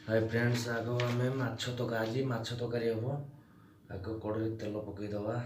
Hi friends, आग आम माछ तरकारी माछ तरकारी हम आग कड़े तेल पकईदबा।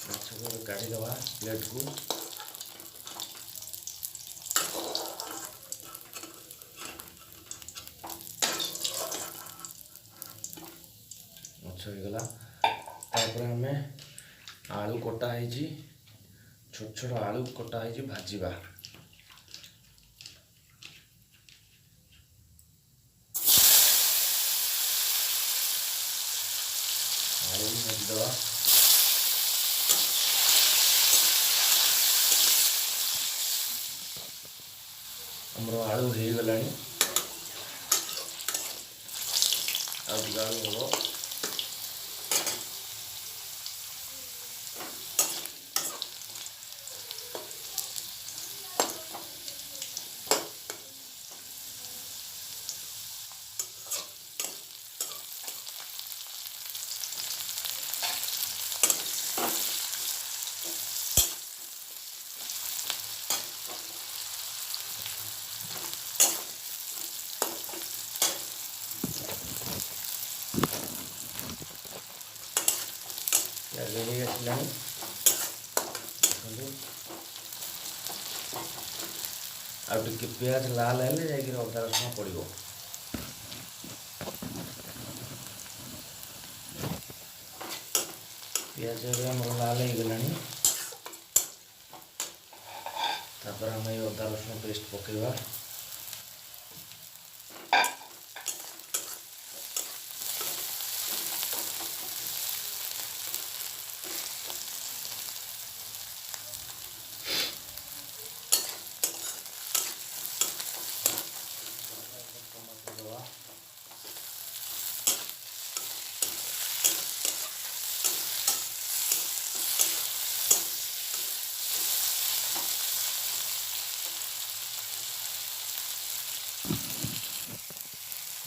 माछ को काढ़ीदबा प्लेट को। माछ होगला आम आलू कटा है, छोट छोट आलू कटा है भाजवा। आलू भाजीदबा। हमर आलू हो गला आलू हम। रेडी आसला आगे पियाज लाल हेले जाकि अदा रसुण पड़ो। पियाज आमर लाल हो गला आम अदा रसुण पेस्ट पकेवा।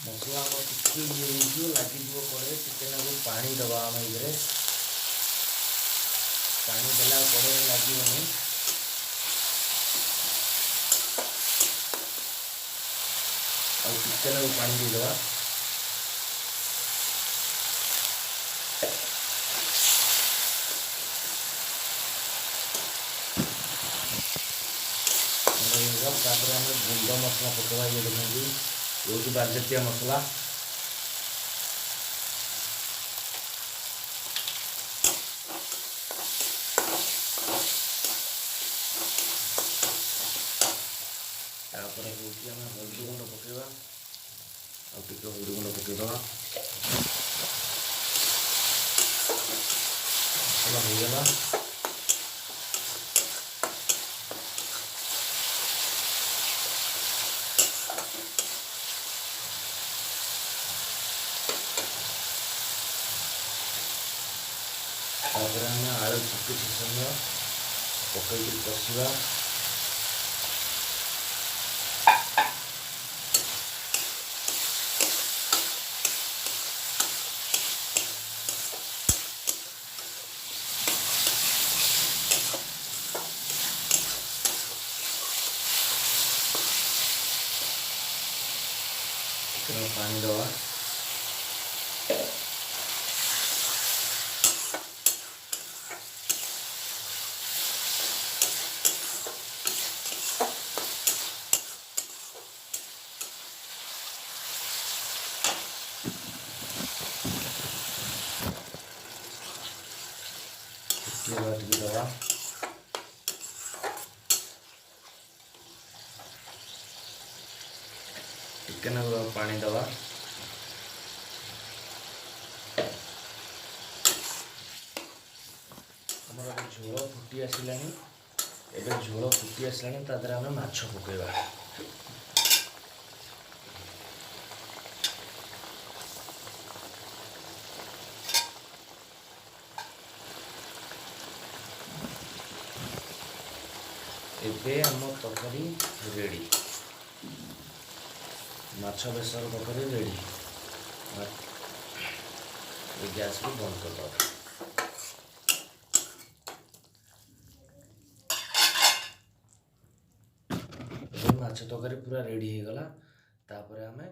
मसला टिके लगे कड़े टिके पानी दबा आम ये पानी देला कड़े लगे टिके पानी देदबा। आम गुंड मसला पकड़ा ये देखते रोज बारजेतिया मसला। हल्दी गुंड पकेवा टे हल्दी गुंड पकईदबा। मसला होगला आम आलू किसी समय पकई कषा। पानी दवा दवा टिके पानी दवा। झोल फुटी आसला झोल फुटी आसला आम माछ पकईवा। ଏବେ ଆମ ତରକାରୀ ରେଡ଼ି, ମାଛ ବେସର ତରକାରୀ ରେଡ଼ି। ଏ ଗ୍ୟାସ୍କୁ ବନ୍ଦ କରିଦେବା। ଏବେ ମାଛ ତରକାରୀ ପୁରା ରେଡ଼ି ହେଇଗଲା। ତାପରେ ଆମେ